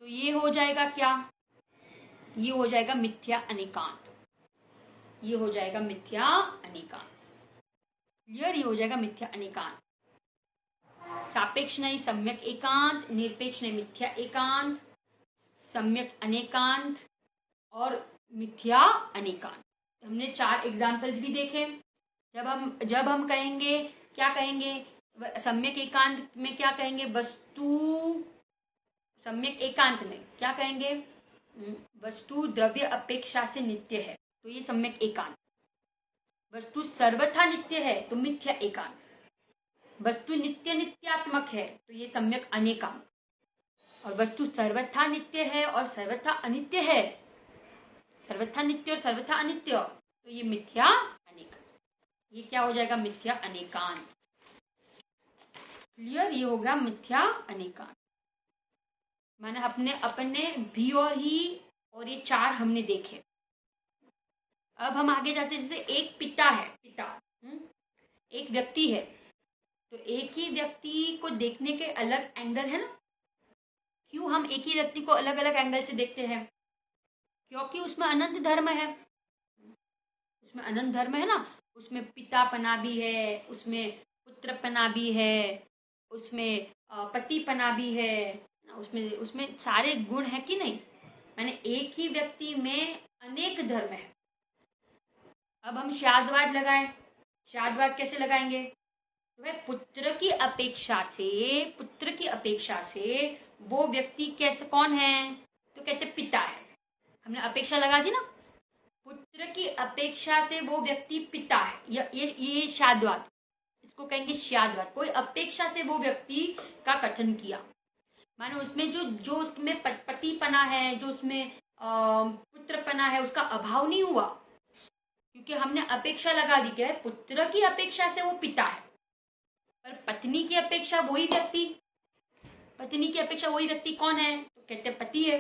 तो ये हो जाएगा क्या? ये हो जाएगा मिथ्या अनेकांत, ये हो जाएगा मिथ्या अनेकांत। क्लियर? ये हो जाएगा मिथ्या अनेकांत। सापेक्ष नहीं सम्यक एकांत, निरपेक्ष नहीं मिथ्या एकांत, सम्यक अनेकांत और मिथ्या अनेकांत। हमने 4 एग्जाम्पल्स भी देखे। जब हम कहेंगे, क्या कहेंगे? सम्यक एकांत में क्या कहेंगे? वस्तु, सम्यक एकांत में क्या कहेंगे? वस्तु द्रव्य अपेक्षा से नित्य है, तो ये सम्यक एकांत। वस्तु सर्वथा नित्य है तो मिथ्या एकांत। वस्तु नित्य नित्यात्मक है तो ये सम्यक अनेकांत। और वस्तु सर्वथा नित्य है और सर्वथा अनित्य है, सर्वथा नित्य और सर्वथा अनित्य, तो ये मिथ्या अनेकांत। ये क्या हो जाएगा? मिथ्या अनेकांत। क्लियर? ये हो गया मिथ्या अनेकांत। माने अपने भी और ही और ये 4 हमने देखे। अब हम आगे जाते हैं। जैसे एक पिता है, एक व्यक्ति है, तो एक ही व्यक्ति को देखने के अलग एंगल है ना। क्यों हम एक ही व्यक्ति को अलग अलग एंगल से देखते हैं? क्योंकि उसमें अनंत धर्म है, उसमें अनंत धर्म है ना। उसमें पितापना भी है, उसमें पुत्रपना भी है, उसमें पतिपना भी है, उसमें सारे गुण है कि नहीं। मैंने एक ही व्यक्ति में अनेक धर्म है। अब हम शादवाद लगाएं, शादवाद कैसे लगाएंगे? तो वह पुत्र की अपेक्षा से वो व्यक्ति कैसे, कौन है? तो कहते पिता है। हमने अपेक्षा लगा दी ना, पुत्र की अपेक्षा से वो व्यक्ति पिता है। ये शादवाद, इसको कहेंगे शादवाद। कोई अपेक्षा से वो व्यक्ति का कथन किया, मानो उसमें जो उसमें पतिपना है, जो उसमें पुत्रपना है, उसका अभाव नहीं हुआ, क्योंकि हमने अपेक्षा लगा दी। क्या है? पुत्र की अपेक्षा से वो पिता है, पर पत्नी की अपेक्षा वही व्यक्ति, पत्नी की अपेक्षा वही व्यक्ति कौन है? तो कहते पति है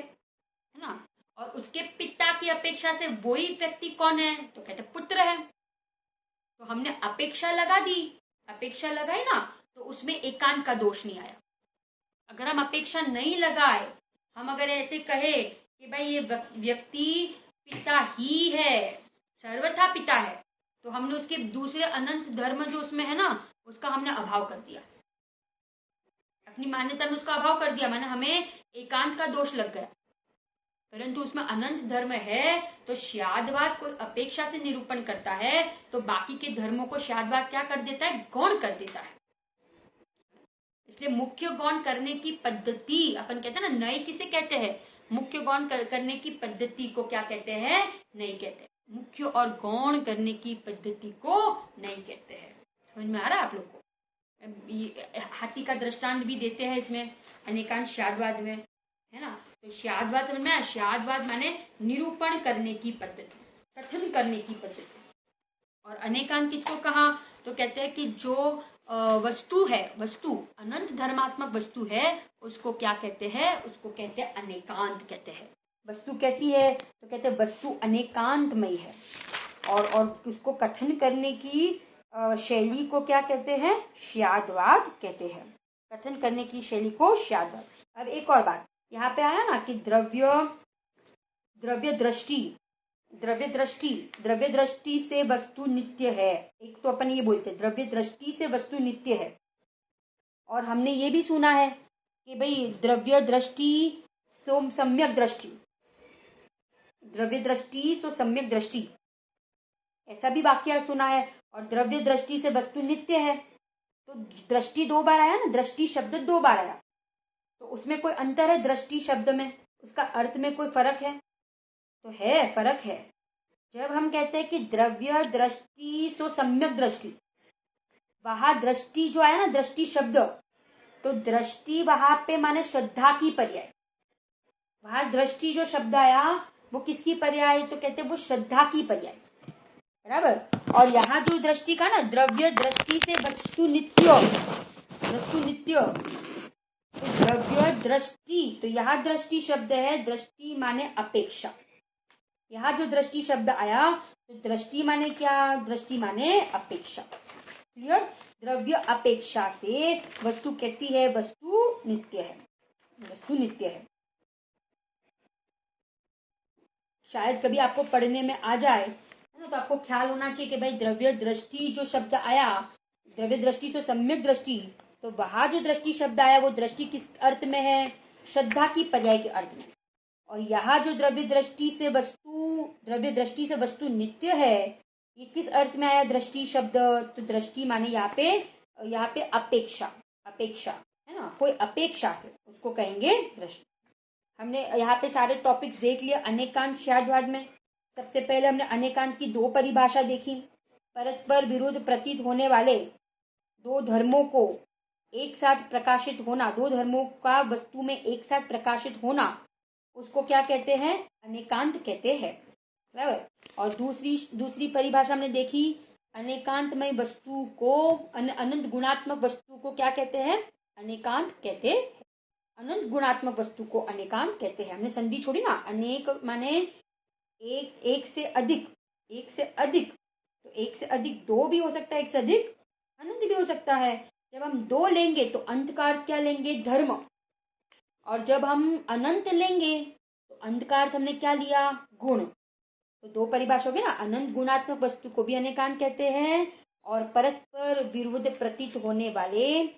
ना। और उसके पिता की अपेक्षा से वही व्यक्ति कौन है? तो कहते पुत्र है। तो हमने अपेक्षा लगा दी, अपेक्षा लगाई ना, तो उसमें एकांत का दोष नहीं आया। अगर हम अपेक्षा नहीं लगाए, हम अगर ऐसे कहे कि भाई ये व्यक्ति पिता ही है, सर्वथा पिता है, तो हमने उसके दूसरे अनंत धर्म जो उसमें है ना, उसका हमने अभाव कर दिया, अपनी मान्यता में उसका अभाव कर दिया, माने हमें एकांत का दोष लग गया। परंतु उसमें अनंत धर्म है, तो शादवाद कोई अपेक्षा से निरूपण करता है, तो बाकी के धर्मों को शादवाद क्या कर देता है? गौण कर देता है। इसलिए मुख्य गौण करने की पद्धति, अपन कहते हैं ना, नई किसे कहते हैं? मुख्य गौण करने की पद्धति को क्या कहते हैं? नहीं कहते। मुख्य और गौण करने की पद्धति को नहीं कहते हैं। समझ में आ रहा है आप लोग को? हाथी का दृष्टांत भी देते हैं इसमें, अनेकांश शादवाद में, है ना। तो शादवाद समझ में आया? शादवाद माने निरूपण करने की पद्धति, करने की पद्धति। और अनेकांत किसको कहा, तो कहते हैं कि जो वस्तु है, वस्तु अनंत धर्मात्मक वस्तु है, उसको क्या कहते हैं, उसको कहते हैं अनेकांत कहते हैं। वस्तु कैसी है, तो कहते हैं वस्तु अनेकांतमयी है। और उसको कथन करने की शैली को क्या कहते हैं, श्यादवाद कहते हैं। कथन करने की शैली को श्यादवाद। अब एक और बात यहाँ पे आया ना कि द्रव्य दृष्टि से वस्तु नित्य है। एक तो अपन ये बोलते हैं द्रव्य दृष्टि से वस्तु नित्य है, और हमने ये भी सुना है कि भाई द्रव्य दृष्टि सो सम्यक दृष्टि, द्रव्य दृष्टि सो सम्यक दृष्टि, ऐसा भी वाक्य सुना है। और द्रव्य दृष्टि से वस्तु नित्य है, तो दृष्टि 2 बार आया ना, दृष्टि शब्द 2 बार आया, तो उसमें कोई अंतर है दृष्टि शब्द में, उसका अर्थ में कोई फर्क है, तो है, फर्क है। जब हम कहते हैं कि द्रव्य दृष्टि सो सम्यक दृष्टि, वहां दृष्टि जो आया ना, दृष्टि शब्द, तो दृष्टि वहां पे माने श्रद्धा की पर्याय। वहां दृष्टि जो शब्द आया वो किसकी पर्याय, तो कहते हैं वो श्रद्धा की पर्याय, बराबर। और यहाँ जो दृष्टि का ना, द्रव्य दृष्टि से वस्तु नित्य, तो द्रव्य दृष्टि, तो यहाँ दृष्टि शब्द है, दृष्टि माने अपेक्षा। यहाँ जो दृष्टि शब्द आया तो दृष्टि माने क्या, दृष्टि माने अपेक्षा। क्लियर। द्रव्य अपेक्षा से वस्तु कैसी है, वस्तु नित्य है, वस्तु नित्य है। शायद कभी आपको पढ़ने में आ जाए ना, तो आपको ख्याल होना चाहिए कि भाई द्रव्य दृष्टि जो शब्द आया, द्रव्य दृष्टि से सम्यक दृष्टि, तो वहां जो दृष्टि शब्द आया वो दृष्टि किस अर्थ में है, श्रद्धा की पर्याय के अर्थ में। और यहाँ जो द्रव्य दृष्टि से वस्तु नित्य है, ये किस अर्थ में आया दृष्टि शब्द, तो दृष्टि माने यहाँ पे अपेक्षा है ना, कोई अपेक्षा से उसको कहेंगे दृष्टि। हमने यहाँ पे सारे टॉपिक्स देख लिए अनेकांत श्यादवाद में। सबसे पहले हमने अनेकांत की 2 परिभाषा देखी। परस्पर विरुद्ध प्रतीत होने वाले 2 धर्मों को एक साथ प्रकाशित होना, 2 धर्मों का वस्तु में एक साथ प्रकाशित होना, उसको क्या कहते हैं, अनेकांत कहते हैं, बराबर। और दूसरी परिभाषा हमने देखी, अनेकांतमय वस्तु को, अनंत गुणात्मक वस्तु को क्या कहते हैं, अनेकांत कहते हैं। अनंत गुणात्मक वस्तु को अनेकांत कहते हैं। हमने संधि छोड़ी ना, अनेक माने एक से अधिक, तो एक से अधिक 2 भी हो सकता है, एक से अधिक अनंत भी हो सकता है। जब हम 2 लेंगे तो अंत का अर्थ क्या लेंगे, धर्म। और जब हम अनंत लेंगे तो अंत का अर्थ हमने क्या लिया, गुण। तो 2 परिभाषा हो गई ना, अनंत गुणात्मक वस्तु को भी अनेकांत कहते हैं, और परस्पर विरुद्ध प्रतीत होने वाले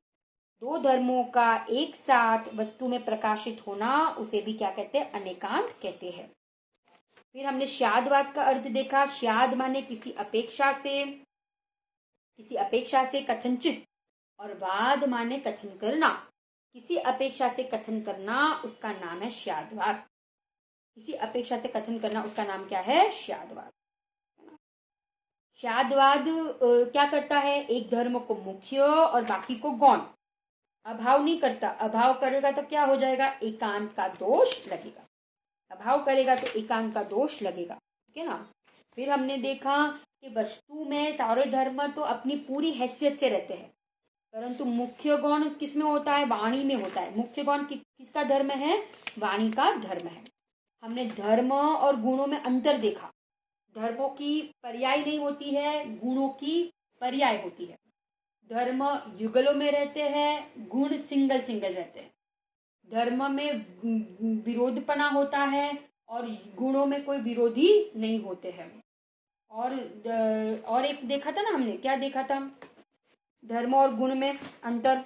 2 धर्मों का एक साथ वस्तु में प्रकाशित होना, उसे भी क्या कहते हैं, अनेकांत कहते हैं। फिर हमने श्यादवाद का अर्थ देखा। श्याद माने किसी अपेक्षा से कथनचित, और वाद माने कथन करना। किसी अपेक्षा से कथन करना उसका नाम है श्यादवाद। किसी अपेक्षा से कथन करना उसका नाम क्या है, श्यादवाद। श्यादवाद क्या करता है, एक धर्म को मुख्य और बाकी को गौण, अभाव नहीं करता। अभाव करेगा तो क्या हो जाएगा, एकांत का दोष लगेगा। अभाव करेगा तो एकांत का दोष लगेगा, ठीक है ना। फिर हमने देखा कि वस्तु में सारे धर्म तो अपनी पूरी हैसियत से रहते हैं, परंतु मुख्य गौण किसमें होता है, वाणी में होता है। मुख्य गौण किसका धर्म है, वाणी का धर्म है। हमने धर्म और गुणों में अंतर देखा। धर्मों की पर्याय नहीं होती है, गुणों की पर्याय होती है। धर्म युगलों में रहते हैं, गुण सिंगल रहते हैं। धर्म में विरोधपना होता है और गुणों में कोई विरोधी नहीं होते हैं। और एक देखा था ना हमने, क्या देखा था, धर्म और गुण में अंतर।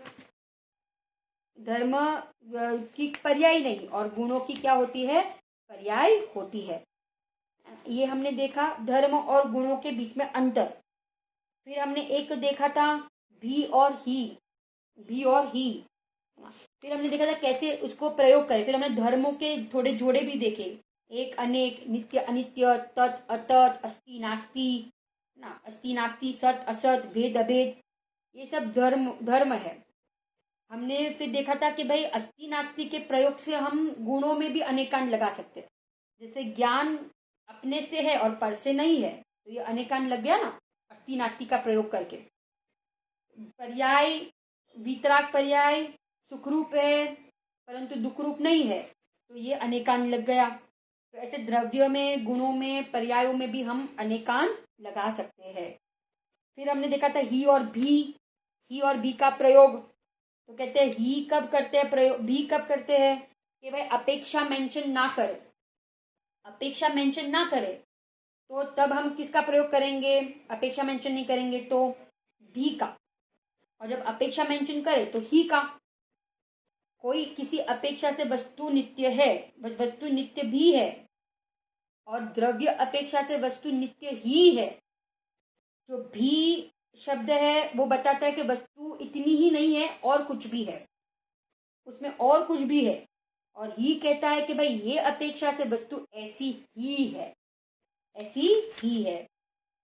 धर्म की पर्याय नहीं और गुणों की क्या होती है, पर्याय होती है। ये हमने देखा धर्म और गुणों के बीच में अंतर। फिर हमने एक देखा था भी और ही। फिर हमने देखा था कैसे उसको प्रयोग करें। फिर हमने धर्मों के थोड़े जोड़े भी देखे, एक अनेक, नित्य अनित्य, तत् अतत्, अस्ति नास्ति ना, अस्ति नास्ति, सत असत, भेद अभेद, ये सब धर्म है। हमने फिर देखा था कि भाई अस्ति नास्ति के प्रयोग से हम गुणों में भी अनेकांत लगा सकते हैं। जैसे ज्ञान अपने से है और पर से नहीं है, तो ये अनेकांत लग गया ना अस्ति नास्ति का प्रयोग करके। पर्याय, वीतराग पर्याय सुखरूप है परंतु दुखरूप नहीं है, तो ये अनेकांत लग गया। तो ऐसे द्रव्य में, गुणों में, पर्यायों में भी हम अनेकांत लगा सकते हैं। फिर हमने देखा था ही और भी का प्रयोग। तो कहते हैं ही कब करते हैं प्रयोग, भी कब करते हैं कि भाई अपेक्षा मेंशन ना करे, अपेक्षा मेंशन ना करे तो तब हम किसका प्रयोग करेंगे, अपेक्षा मेंशन नहीं करेंगे तो भी का, और जब अपेक्षा मेंशन करे तो ही का। कोई किसी अपेक्षा से वस्तु नित्य है, वस्तु नित्य भी है, और द्रव्य अपेक्षा से वस्तु नित्य ही है। जो भी शब्द है वो बताता है कि वस्तु इतनी ही नहीं है और कुछ भी है, उसमें और कुछ भी है। और ही कहता है कि भाई ये अपेक्षा से वस्तु ऐसी ही है, ऐसी ही है।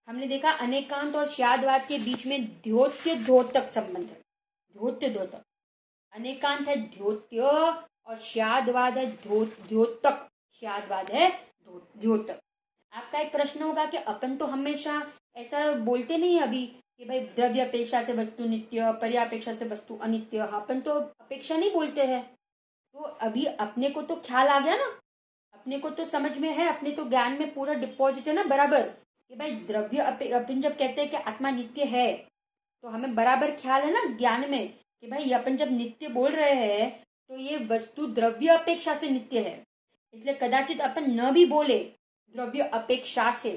हमने देखा अनेकांत और श्यादवाद के बीच में द्योत्य द्योतक संबंध है। द्योत्य द्योतक, अनेकांत है द्योत्य और श्यादवाद है द्योतक, श्यादवाद है द्योतक। आपका एक प्रश्न होगा कि अपन तो हमेशा ऐसा बोलते नहीं अभी कि भाई द्रव्य अपेक्षा से वस्तु नित्य, पर्यापेक्षा से वस्तु अनित्य, अपन तो अपेक्षा नहीं बोलते हैं। तो अभी अपने को तो ख्याल आ गया ना, अपने को तो समझ में है, अपने तो ज्ञान में पूरा डिपॉजिट है ना बराबर कि भाई द्रव्य अपन जब कहते हैं कि आत्मा नित्य है तो हमें बराबर ख्याल है ना ज्ञान में कि भाई अपन जब नित्य बोल रहे हैं तो ये वस्तु द्रव्य अपेक्षा से नित्य है। इसलिए कदाचित अपन न भी बोले द्रव्य अपेक्षा से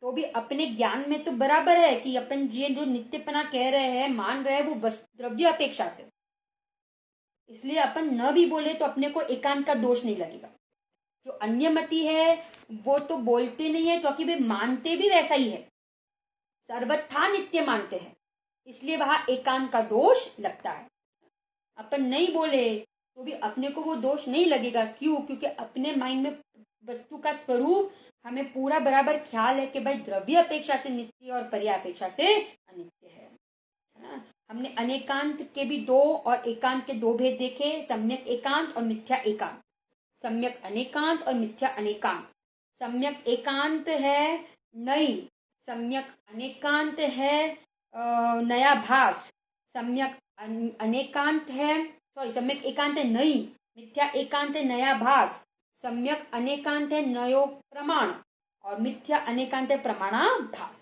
तो भी अपने ज्ञान में तो बराबर है कि अपन ये जो नित्यपना कह रहे हैं, मान रहे हैं, वो द्रव्य अपेक्षा से। इसलिए अपन न भी बोले तो अपने को एकांत का दोष नहीं लगेगा। जो अन्य मति है वो तो बोलते नहीं है क्योंकि वे मानते भी वैसा ही है, सर्वथा नित्य मानते हैं, इसलिए वहां एकांत का दोष लगता है। अपन नहीं बोले तो भी अपने को वो दोष नहीं लगेगा। क्यों? क्योंकि अपने माइंड में वस्तु का स्वरूप हमें पूरा बराबर ख्याल है कि भाई द्रव्य अपेक्षा से नित्य और पर्यापेक्षा से अनित्य है ना। हमने अनेकांत के भी दो और एकांत के दो भेद देखे, सम्यक एकांत और मिथ्या एकांत। सम्यक अनेकांत और मिथ्या अनेकांत। सम्यक एकांत है नई, सम्यक अनेकांत है नया भास, सम्यक अनेकांत है सम्यक एकांत है नई, मिथ्या एकांत है नया भास, सम्यक अनेकांत है नयो प्रमाण और मिथ्या अनेकांत है प्रमाणाभास।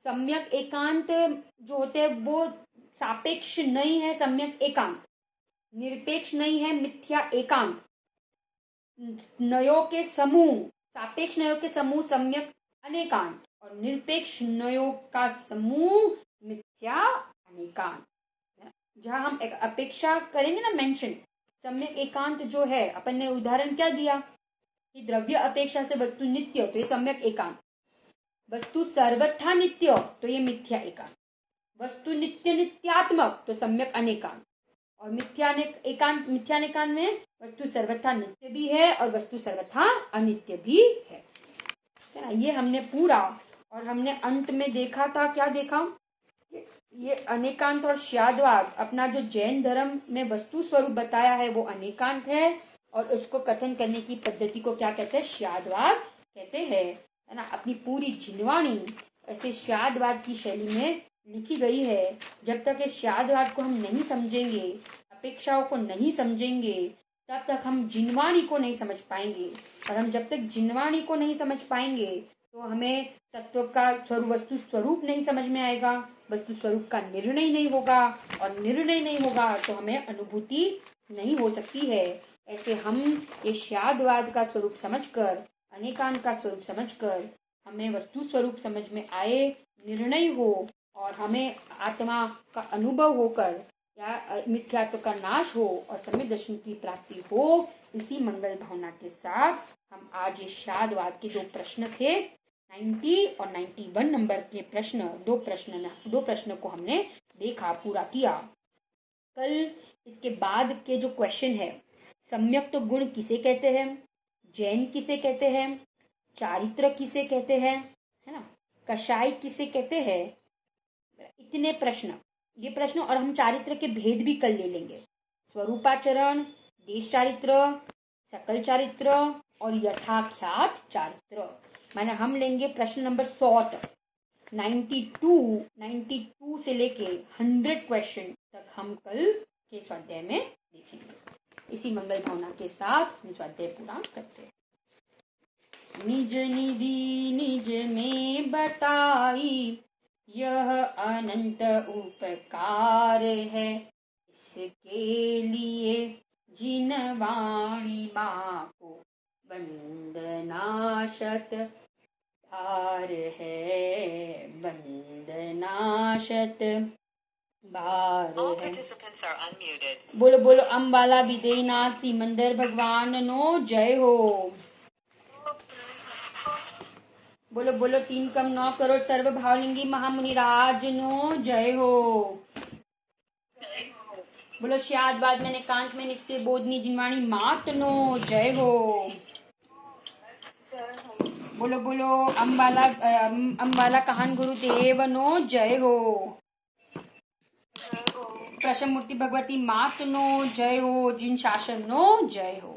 सम्यक एकांत जो होते हैं वो सापेक्ष नहीं है, सम्यक एकांत निरपेक्ष नहीं है, मिथ्या एकांत। नयों के समूह, सापेक्ष नयों के समूह सम्यक अनेकांत और निरपेक्ष नयों का समूह मिथ्या अनेकांत। जहां हम एक अपेक्षा करेंगे ना मेंशन, सम्यक एकांत जो है, अपन ने उदाहरण क्या दिया कि द्रव्य अपेक्षा से वस्तु नित्य तो ये सम्यक एकांत, वस्तु सर्वथा नित्य तो ये मिथ्या एकांत, वस्तु नित्य नित्यात्मक तो सम्यक अनेकांत, और मिथ्या अनेकांत में वस्तु सर्वथा नित्य भी है और वस्तु सर्वथा अनित्य भी है। ये हमने पूरा, और हमने अंत में देखा था, क्या देखा, ये अनेकांत और श्यादवाद अपना जो जैन धर्म में वस्तु स्वरूप बताया है वो अनेकांत है, और उसको कथन करने की पद्धति को क्या कहते हैं, श्यादवाद कहते हैं, है ना। अपनी पूरी जिनवाणी ऐसे श्यादवाद की शैली में लिखी गई है। जब तक इस श्यादवाद को हम नहीं समझेंगे, अपेक्षाओं को नहीं समझेंगे, तब तक हम जिनवाणी को नहीं समझ पाएंगे, और हम जब तक जिनवाणी को नहीं समझ पाएंगे तो हमें तत्व का स्वरूप, वस्तु स्वरूप नहीं समझ में आएगा, वस्तु स्वरूप का निर्णय नहीं होगा, और निर्णय नहीं होगा तो हमें अनुभूति नहीं हो सकती है। ऐसे हम ये श्यादवाद का स्वरूप समझकर, अनेकांत का स्वरूप समझकर हमें वस्तु स्वरूप समझ में आए, निर्णय हो, और हमें आत्मा का अनुभव होकर या मिथ्यात्व का नाश हो और सम्यक दर्शन की प्राप्ति हो, इसी मंगल भावना के साथ हम आज ये श्यादवाद के दो प्रश्न थे, 90 और 91 नंबर के प्रश्न, दो प्रश्न को हमने देखा, पूरा किया। कल इसके बाद के जो क्वेश्चन है, सम्यक तो गुण किसे कहते हैं, जैन किसे कहते हैं, चारित्र किसे कहते हैं, है ना, कषाय किसे कहते हैं, इतने प्रश्न, ये प्रश्न, और हम चारित्र के भेद भी कल ले लेंगे, स्वरूपाचरण, देश चारित्र, सकल चारित्र और यथाख्यात चारित्र, माने हम लेंगे प्रश्न नंबर 100 तक। 92 से लेके 100 क्वेश्चन तक हम कल के स्वाध्याय में देखेंगे। इसी मंगल भावना के साथ हम स्वाध्याय पूरा करते हैं। निज निधि निज में बताई, यह अनंत उपकार है। इसके लिए जिन वाणी माँ को वंदना शत बार है, वंदना शत बार है। बोलो बोलो अम्बाला विदेनाथ सिमंदर भगवान नो जय हो। बोलो बोलो 3,9 करोड़ सर्व भावलिंगी महामुनि राज नो जय हो। बोलो श्यादवाद में एकांत में नित्य बोधनी जिनवाणी मात नो जय हो। बोलो बोलो अम्बाला कहान गुरुदेव नो जय हो। प्रसन्न मूर्ति भगवती मात नो जय हो। जिन शासन नो जय हो।